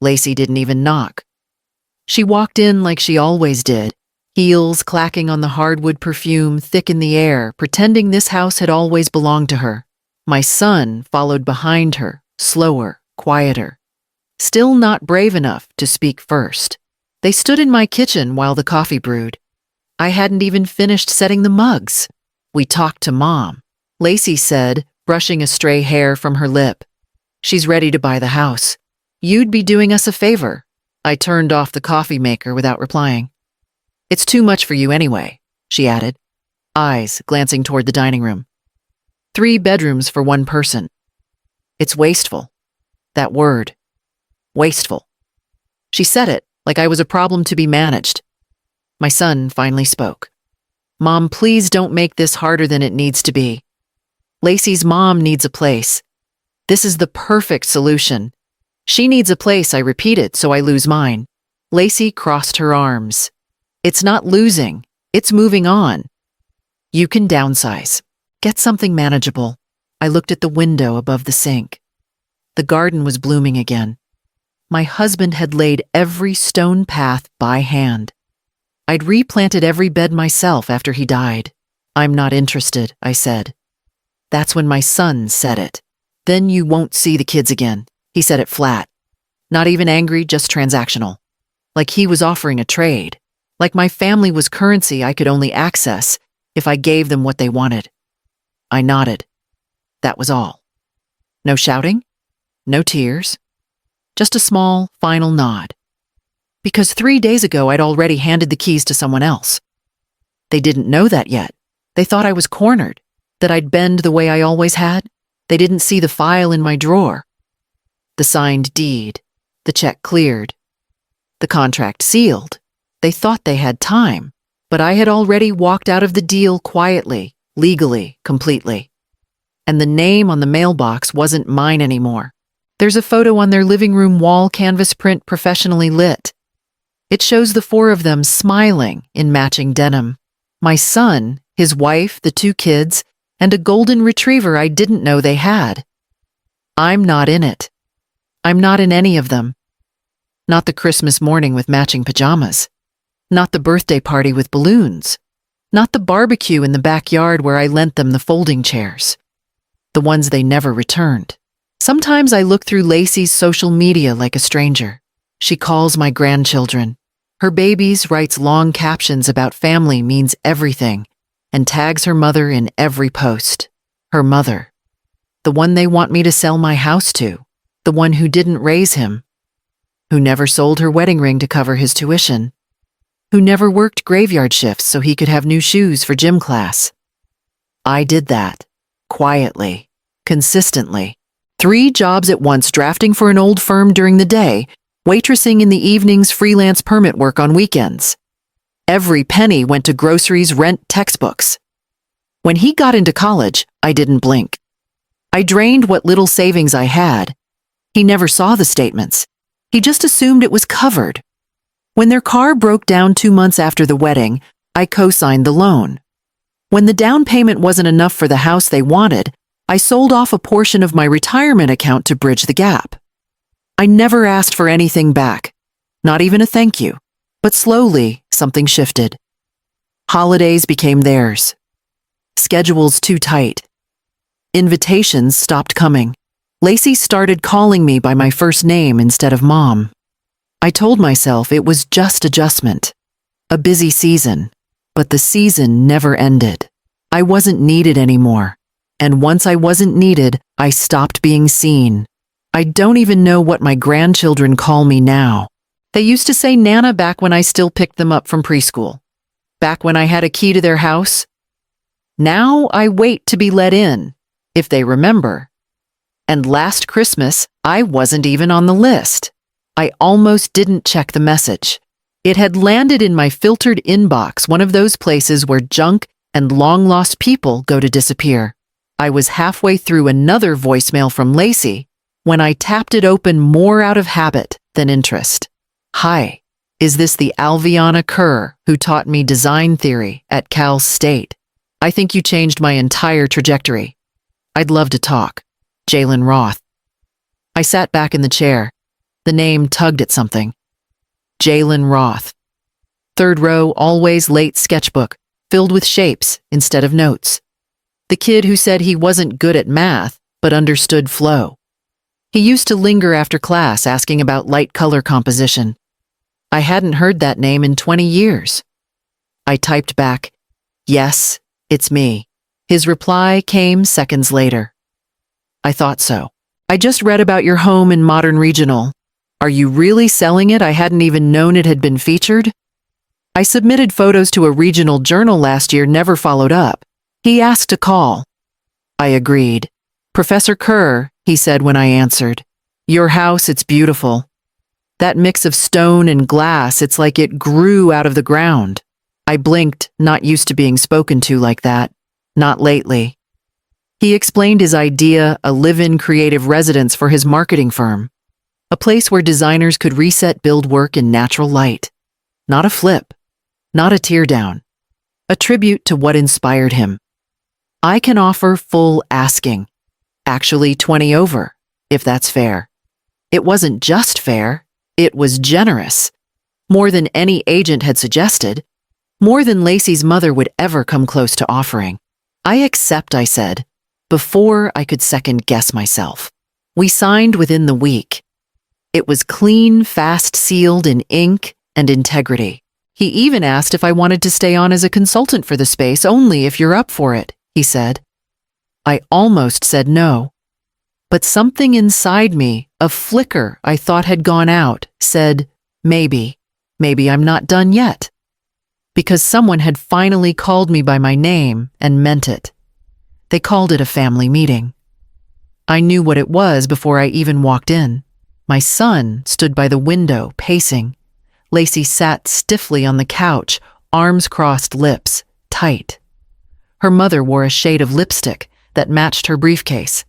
Lacey didn't even knock. She walked in like she always did, heels clacking on the hardwood perfume thick in the air, pretending this house had always belonged to her. My son followed behind her, slower, quieter. Still not brave enough to speak first. They stood in my kitchen while the coffee brewed. I hadn't even finished setting the mugs. We talked to Mom. Lacey said, brushing a stray hair from her lip. She's ready to buy the house. You'd be doing us a favor. I turned off the coffee maker without replying. It's too much for you anyway, she added, eyes glancing toward the dining room. 3 bedrooms for 1 person. It's wasteful. That word. Wasteful. She said it like I was a problem to be managed. My son finally spoke. Mom, please don't make this harder than it needs to be. Lacey's mom needs a place. This is the perfect solution. She needs a place, I repeated, so I lose mine. Lacey crossed her arms. It's not losing, it's moving on. You can downsize. Get something manageable. I looked at the window above the sink. The garden was blooming again. My husband had laid every stone path by hand. I'd replanted every bed myself after he died. I'm not interested, I said. That's when my son said it. Then you won't see the kids again. He said it flat. Not even angry, just transactional. Like he was offering a trade. Like my family was currency I could only access if I gave them what they wanted. I nodded. That was all. No shouting, no tears, just a small, final nod. Because 3 days ago I'd already handed the keys to someone else. They didn't know that yet. They thought I was cornered, that I'd bend the way I always had. They didn't see the file in my drawer. The signed deed, the check cleared, the contract sealed. They thought they had time, but I had already walked out of the deal quietly, legally, completely. And the name on the mailbox wasn't mine anymore. There's a photo on their living room wall, canvas print professionally lit. It shows the 4 of them smiling in matching denim. My son, his wife, the 2 kids, and a golden retriever I didn't know they had. I'm not in it. I'm not in any of them. Not the Christmas morning with matching pajamas. Not the birthday party with balloons. Not the barbecue in the backyard where I lent them the folding chairs. The ones they never returned. Sometimes I look through Lacey's social media like a stranger. She calls my grandchildren. Her babies, writes long captions about family means everything, and tags her mother in every post. Her mother. The one they want me to sell my house to. The one who didn't raise him. Who never sold her wedding ring to cover his tuition. Who never worked graveyard shifts so he could have new shoes for gym class. I did that. Quietly. Consistently. 3 jobs at once, drafting for an old firm during the day, waitressing in the evenings, freelance permit work on weekends. Every penny went to groceries, rent, textbooks. When he got into college, I didn't blink. I drained what little savings I had. He never saw the statements. He just assumed it was covered. When their car broke down 2 months after the wedding, I co-signed the loan. When the down payment wasn't enough for the house they wanted, I sold off a portion of my retirement account to bridge the gap. I never asked for anything back, not even a thank you. But slowly, something shifted. Holidays became theirs. Schedules too tight. Invitations stopped coming. Lacey started calling me by my first name instead of Mom. I told myself it was just adjustment. A busy season. But the season never ended. I wasn't needed anymore. And once I wasn't needed, I stopped being seen. I don't even know what my grandchildren call me now. They used to say Nana back when I still picked them up from preschool. Back when I had a key to their house. Now I wait to be let in, if they remember. And last Christmas, I wasn't even on the list. I almost didn't check the message. It had landed in my filtered inbox, one of those places where junk and long-lost people go to disappear. I was halfway through another voicemail from Lacey when I tapped it open more out of habit than interest. Hi, is this the Alviana Kerr who taught me design theory at Cal State? I think you changed my entire trajectory. I'd love to talk. Jalen Roth. I sat back in the chair. The name tugged at something. Jalen Roth. Third row, always late sketchbook, filled with shapes instead of notes. The kid who said he wasn't good at math, but understood flow. He used to linger after class asking about light color composition. I hadn't heard that name in 20 years. I typed back, "Yes, it's me." His reply came seconds later. "I thought so. I just read about your home in Modern Regional. Are you really selling it? I hadn't even known it had been featured." I submitted photos to a regional journal last year, never followed up. He asked to call. I agreed. "Professor Kerr," he said when I answered. "Your house, it's beautiful. That mix of stone and glass, it's like it grew out of the ground." I blinked, not used to being spoken to like that. Not lately. He explained his idea, a live-in creative residence for his marketing firm. A place where designers could reset build work in natural light. Not a flip. Not a teardown. A tribute to what inspired him. I can offer full asking. Actually 20 over, if that's fair. It wasn't just fair. It was generous. More than any agent had suggested. More than Lacey's mother would ever come close to offering. "I accept," I said, before I could second-guess myself. We signed within the week. It was clean, fast-sealed in ink and integrity. He even asked if I wanted to stay on as a consultant for the space, "Only if you're up for it," he said. I almost said no. But something inside me, a flicker I thought had gone out, said, maybe I'm not done yet. Because someone had finally called me by my name and meant it. They called it a family meeting. I knew what it was before I even walked in. My son stood by the window, pacing. Lacey sat stiffly on the couch, arms crossed, lips tight. Her mother wore a shade of lipstick that matched her briefcase.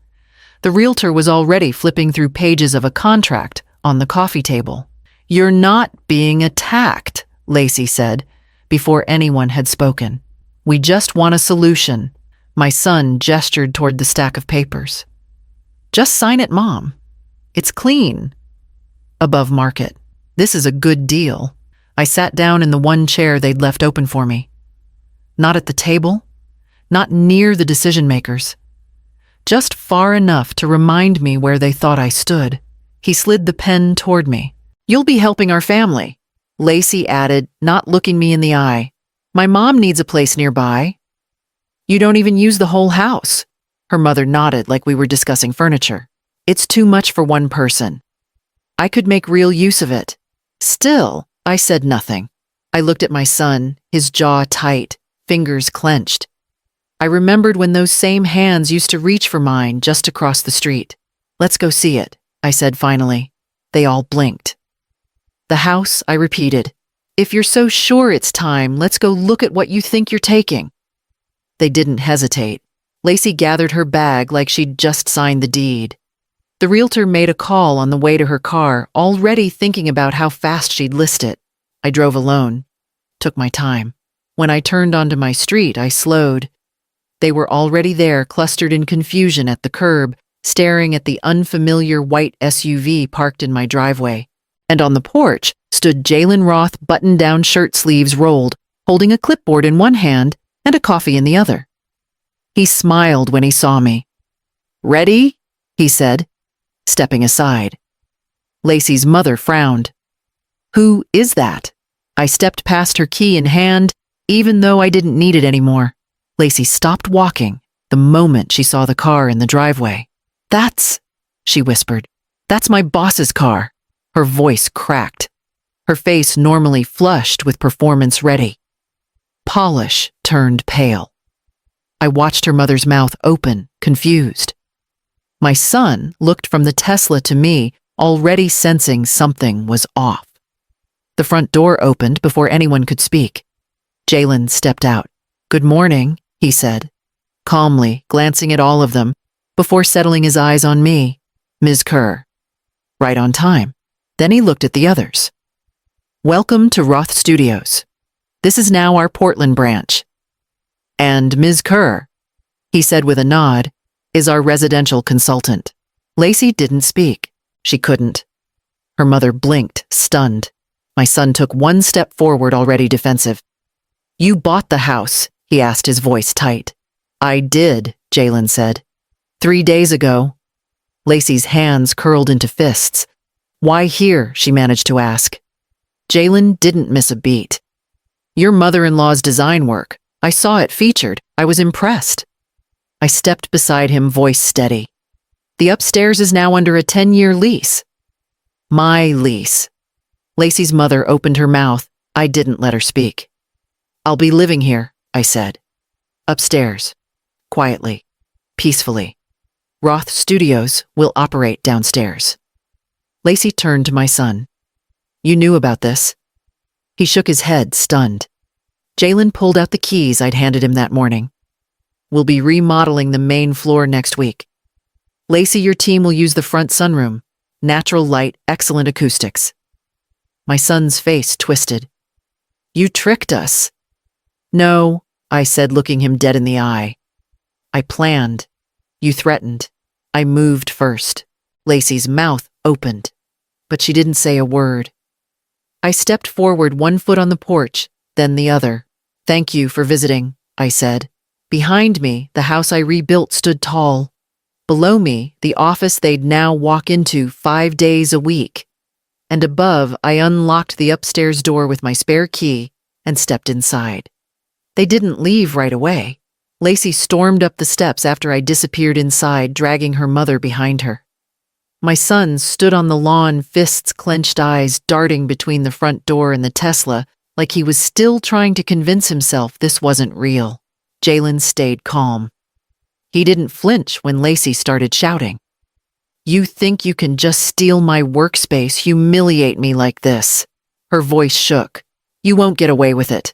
The realtor was already flipping through pages of a contract on the coffee table. "You're not being attacked," Lacey said, before anyone had spoken. "We just want a solution." My son gestured toward the stack of papers. "Just sign it, Mom. It's clean. Above market. This is a good deal." I sat down in the one chair they'd left open for me. Not at the table, not near the decision makers. Just far enough to remind me where they thought I stood. He slid the pen toward me. "You'll be helping our family," Lacey added, not looking me in the eye. "My mom needs a place nearby." "You don't even use the whole house." Her mother nodded like we were discussing furniture. "It's too much for one person. I could make real use of it." Still, I said nothing. I looked at my son, his jaw tight, fingers clenched. I remembered when those same hands used to reach for mine just across the street. "Let's go see it," I said finally. They all blinked. "The house," I repeated. "If you're so sure it's time, let's go look at what you think you're taking." They didn't hesitate. Lacey gathered her bag like she'd just signed the deed. The realtor made a call on the way to her car, already thinking about how fast she'd list it. I drove alone. Took my time. When I turned onto my street, I slowed. They were already there, clustered in confusion at the curb, staring at the unfamiliar white SUV parked in my driveway. And on the porch stood Jalen Roth, button-down shirt sleeves rolled, holding a clipboard in one hand and a coffee in the other. He smiled when he saw me. "Ready?" he said, stepping aside. Lacey's mother frowned. "Who is that?" I stepped past her key in hand, even though I didn't need it anymore. Lacey stopped walking the moment she saw the car in the driveway. "That's," she whispered, "that's my boss's car." Her voice cracked. Her face normally flushed with performance ready. Polish turned pale. I watched her mother's mouth open, confused. My son looked from the Tesla to me, already sensing something was off. The front door opened before anyone could speak. Jalen stepped out. "Good morning," he said, calmly glancing at all of them before settling his eyes on me. "Ms. Kerr." Right on time. Then he looked at the others. "Welcome to Roth Studios. This is now our Portland branch. And Ms. Kerr," he said with a nod, "is our residential consultant." Lacey didn't speak. She couldn't. Her mother blinked, stunned. My son took one step forward, already defensive. "You bought the house," he asked, his voice tight. "I did," Jalen said. "3 days ago." Lacey's hands curled into fists. "Why here?" she managed to ask. Jalen didn't miss a beat. "Your mother-in-law's design work. I saw it featured. I was impressed." I stepped beside him, voice steady. "The upstairs is now under a 10-year lease." "My lease." Lacey's mother opened her mouth. I didn't let her speak. "I'll be living here," I said. "Upstairs. Quietly. Peacefully. Roth Studios will operate downstairs." Lacey turned to my son. "You knew about this?" He shook his head, stunned. Jalen pulled out the keys I'd handed him that morning. "We'll be remodeling the main floor next week. Lacey, your team will use the front sunroom. Natural light, excellent acoustics." My son's face twisted. "You tricked us." "No," I said, looking him dead in the eye. "I planned. You threatened. I moved first." Lacey's mouth opened, but she didn't say a word. I stepped forward, one foot on the porch, then the other. "Thank you for visiting," I said. Behind me, the house I rebuilt stood tall. Below me, the office they'd now walk into 5 days a week. And above, I unlocked the upstairs door with my spare key and stepped inside. They didn't leave right away. Lacey stormed up the steps after I disappeared inside, dragging her mother behind her. My son stood on the lawn, fists clenched, eyes darting between the front door and the Tesla, like he was still trying to convince himself this wasn't real. Jalen stayed calm. He didn't flinch when Lacey started shouting. "You think you can just steal my workspace, humiliate me like this?" Her voice shook. "You won't get away with it.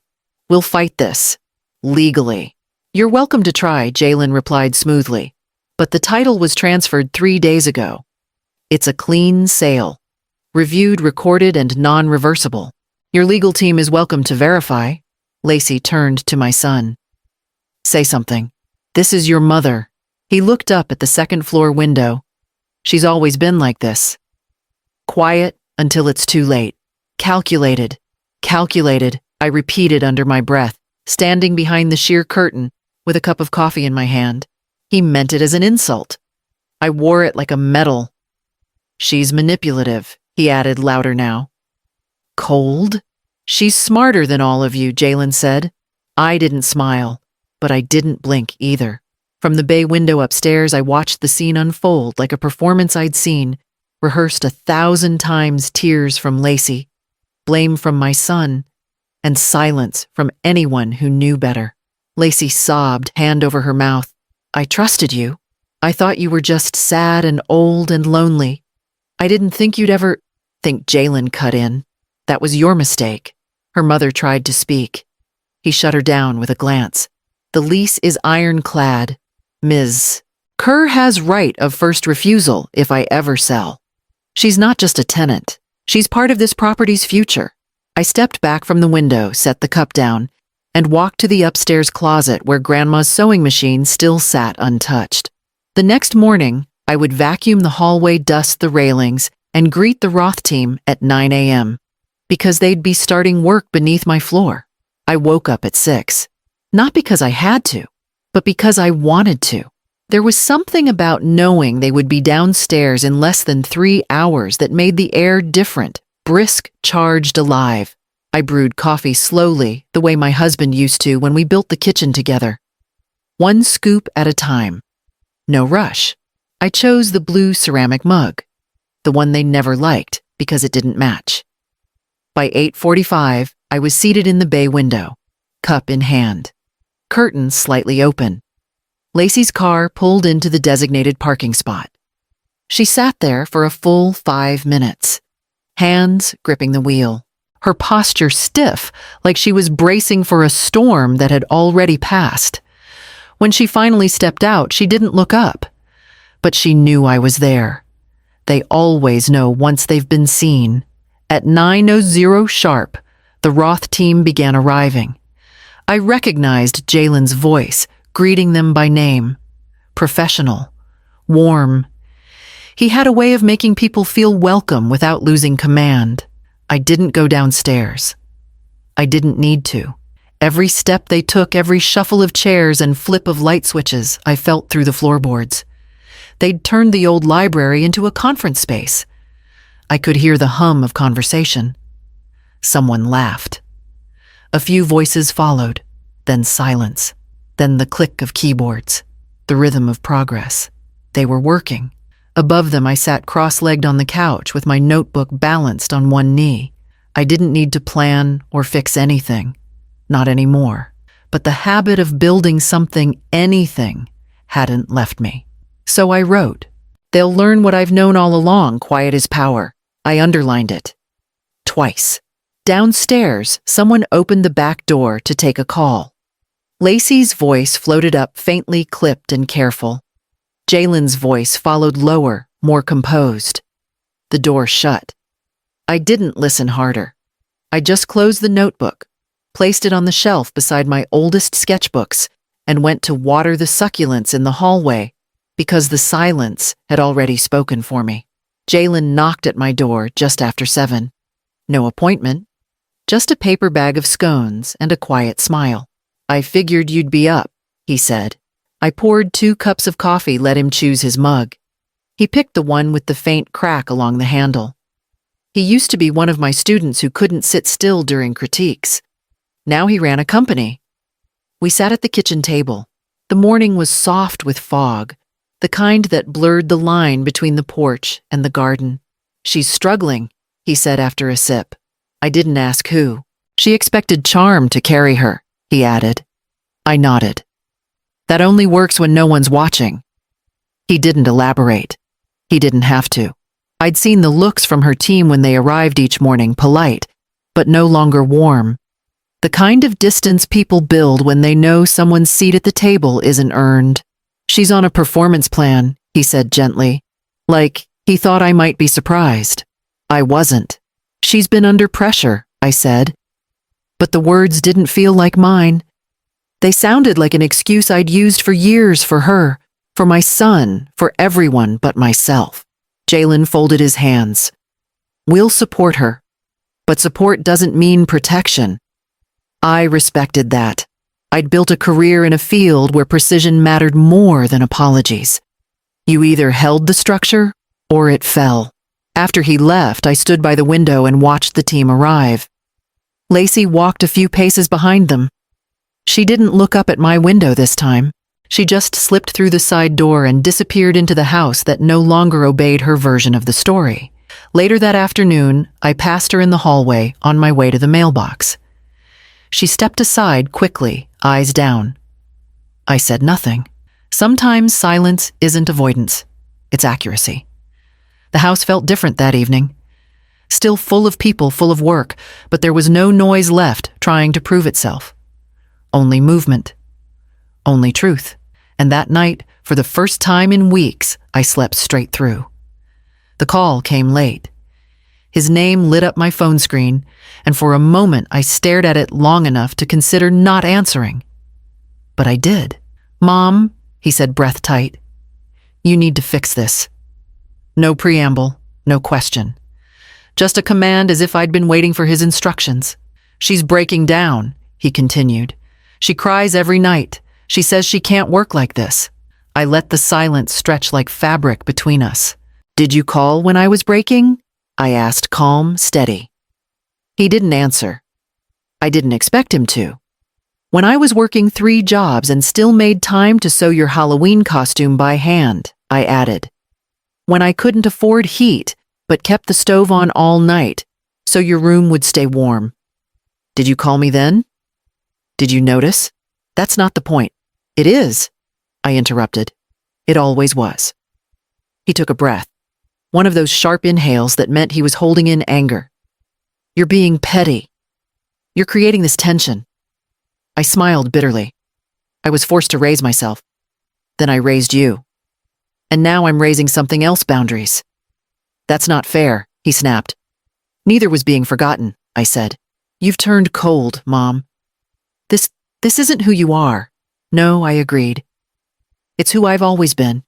We'll fight this. Legally." "You're welcome to try," Jalen replied smoothly. "But the title was transferred 3 days ago. It's a clean sale. Reviewed, recorded, and non-reversible. Your legal team is welcome to verify." Lacey turned to my son. "Say something. This is your mother." He looked up at the second-floor window. "She's always been like this. Quiet until it's too late. Calculated. Calculated," I repeated under my breath, standing behind the sheer curtain with a cup of coffee in my hand. He meant it as an insult. I wore it like a medal. "She's manipulative," he added louder now. "Cold? She's smarter than all of you," Jalen said. I didn't smile, but I didn't blink either. From the bay window upstairs, I watched the scene unfold like a performance I'd seen, rehearsed 1,000 times. Tears from Lacey, blame from my son, and silence from anyone who knew better. Lacey sobbed, hand over her mouth. "I trusted you. I thought you were just sad and old and lonely. I didn't think you'd ever—" Think Jalen cut in. "That was your mistake." Her mother tried to speak. He shut her down with a glance. "The lease is ironclad. Ms. Kerr has right of first refusal if I ever sell. She's not just a tenant. She's part of this property's future." I stepped back from the window, set the cup down, and walked to the upstairs closet where Grandma's sewing machine still sat untouched. The next morning, I would vacuum the hallway, dust the railings, and greet the Roth team at 9 a.m. because they'd be starting work beneath my floor. I woke up at 6. Not because I had to, but because I wanted to. There was something about knowing they would be downstairs in less than 3 hours that made the air different, brisk, charged, alive. I brewed coffee slowly, the way my husband used to when we built the kitchen together. One scoop at a time. No rush. I chose the blue ceramic mug, the one they never liked because it didn't match. By 8:45, I was seated in the bay window, cup in hand. Curtains slightly open. Lacey's car pulled into the designated parking spot. She sat there for a full 5 minutes, hands gripping the wheel, her posture stiff like she was bracing for a storm that had already passed. When she finally stepped out, she didn't look up, but she knew I was there. They always know once they've been seen. At 9:00 sharp, the Roth team began arriving. I recognized Jalen's voice, greeting them by name. Professional. Warm. He had a way of making people feel welcome without losing command. I didn't go downstairs. I didn't need to. Every step they took, every shuffle of chairs and flip of light switches, I felt through the floorboards. They'd turned the old library into a conference space. I could hear the hum of conversation. Someone laughed. A few voices followed, then silence, then the click of keyboards, the rhythm of progress. They were working. Above them, I sat cross-legged on the couch with my notebook balanced on one knee. I didn't need to plan or fix anything. Not anymore. But the habit of building something, anything, hadn't left me. So I wrote, "They'll learn what I've known all along, quiet is power." I underlined it. Twice. Downstairs, someone opened the back door to take a call. Lacey's voice floated up, faintly clipped and careful. Jalen's voice followed lower, more composed. The door shut. I didn't listen harder. I just closed the notebook, placed it on the shelf beside my oldest sketchbooks, and went to water the succulents in the hallway because the silence had already spoken for me. Jalen knocked at my door just after 7. No appointment, just a paper bag of scones and a quiet smile. "I figured you'd be up," he said. I poured 2 cups of coffee, let him choose his mug. He picked the one with the faint crack along the handle. He used to be one of my students who couldn't sit still during critiques. Now he ran a company. We sat at the kitchen table. The morning was soft with fog, the kind that blurred the line between the porch and the garden. "She's struggling," he said after a sip. I didn't ask who. "She expected charm to carry her," he added. I nodded. "That only works when no one's watching." He didn't elaborate. He didn't have to. I'd seen the looks from her team when they arrived each morning, polite, but no longer warm. The kind of distance people build when they know someone's seat at the table isn't earned. "She's on a performance plan," he said gently, like he thought I might be surprised. I wasn't. "She's been under pressure," I said. But the words didn't feel like mine. They sounded like an excuse I'd used for years for her, for my son, for everyone but myself. Jalen folded his hands. "We'll support her, but support doesn't mean protection." I respected that. I'd built a career in a field where precision mattered more than apologies. You either held the structure or it fell. After he left, I stood by the window and watched the team arrive. Lacey walked a few paces behind them. She didn't look up at my window this time. She just slipped through the side door and disappeared into the house that no longer obeyed her version of the story. Later that afternoon, I passed her in the hallway on my way to the mailbox. She stepped aside quickly, eyes down. I said nothing. Sometimes silence isn't avoidance, it's accuracy. The house felt different that evening. Still full of people, full of work, but there was no noise left trying to prove itself. Only movement. Only truth. And that night, for the first time in weeks, I slept straight through. The call came late. His name lit up my phone screen, and for a moment I stared at it long enough to consider not answering. But I did. "Mom," he said, breath tight, "you need to fix this." No preamble, no question. Just a command as if I'd been waiting for his instructions. "She's breaking down," he continued. "She cries every night. She says she can't work like this." I let the silence stretch like fabric between us. "Did you call when I was breaking?" I asked, calm, steady. He didn't answer. I didn't expect him to. "When I was working 3 jobs and still made time to sew your Halloween costume by hand," I added. "When I couldn't afford heat, but kept the stove on all night, so your room would stay warm. Did you call me then? Did you notice? That's not the point." "It is," I interrupted. "It always was." He took a breath. One of those sharp inhales that meant he was holding in anger. "You're being petty. You're creating this tension." I smiled bitterly. I was forced to raise myself. Then I raised you. And now I'm raising something else, boundaries. "That's not fair," he snapped. "Neither was being forgotten," I said. "You've turned cold, Mom. This isn't who you are." "No," I agreed. "It's who I've always been."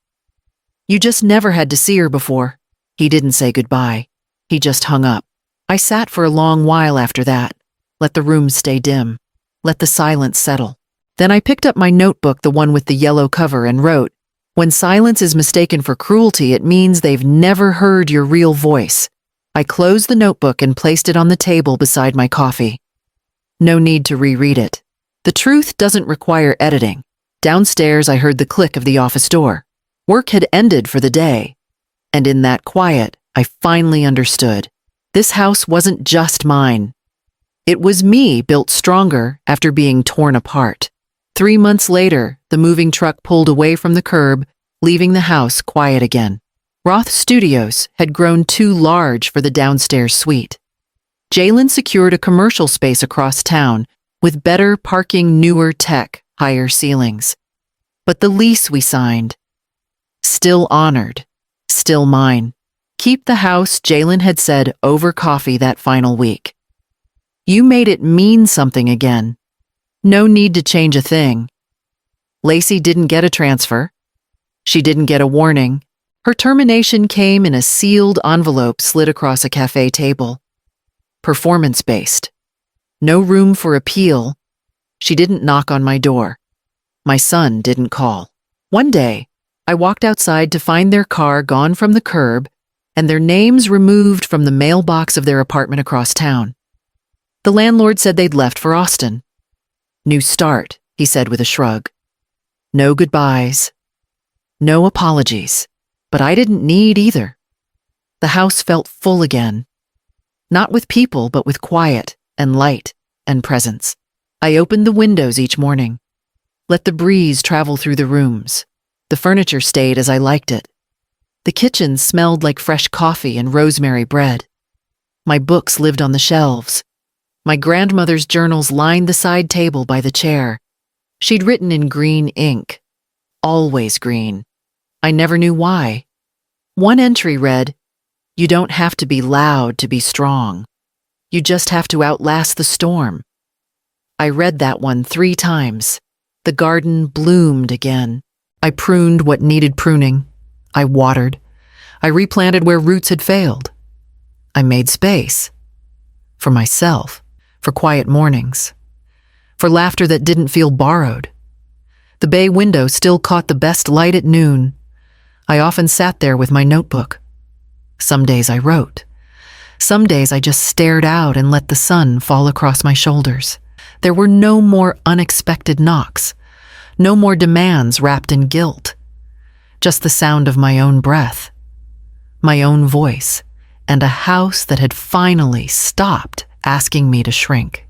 You just never had to see her before." He didn't say goodbye. He just hung up. I sat for a long while after that. Let the room stay dim. Let the silence settle. Then I picked up my notebook, the one with the yellow cover, and wrote, "When silence is mistaken for cruelty, it means they've never heard your real voice." I closed the notebook and placed it on the table beside my coffee. No need to reread it. The truth doesn't require editing. Downstairs, I heard the click of the office door. Work had ended for the day. And in that quiet, I finally understood. This house wasn't just mine. It was me, built stronger after being torn apart. 3 months later, the moving truck pulled away from the curb, leaving the house quiet again. Roth Studios had grown too large for the downstairs suite. Jalen secured a commercial space across town with better parking, newer tech, higher ceilings. But the lease we signed, still honored, still mine. Keep the house, Jalen had said over coffee that final week. You made it mean something again. No need to change a thing. Lacey didn't get a transfer. She didn't get a warning. Her termination came in a sealed envelope slid across a cafe table. Performance-based. No room for appeal. She didn't knock on my door. My son didn't call. One day, I walked outside to find their car gone from the curb and their names removed from the mailbox of their apartment across town. The landlord said they'd left for Austin. New start, he said with a shrug. No goodbyes. No apologies. But I didn't need either. The house felt full again. Not with people, but with quiet and light and presence. I opened the windows each morning. Let the breeze travel through the rooms. The furniture stayed as I liked it. The kitchen smelled like fresh coffee and rosemary bread. My books lived on the shelves. My grandmother's journals lined the side table by the chair. She'd written in green ink. Always green. I never knew why. One entry read, "You don't have to be loud to be strong. You just have to outlast the storm." I read that one 3 times. The garden bloomed again. I pruned what needed pruning. I watered. I replanted where roots had failed. I made space. For myself. For quiet mornings. For laughter that didn't feel borrowed. The bay window still caught the best light at noon. I often sat there with my notebook. Some days I wrote. Some days I just stared out and let the sun fall across my shoulders. There were no more unexpected knocks. No more demands wrapped in guilt. Just the sound of my own breath. My own voice. And a house that had finally stopped asking me to shrink.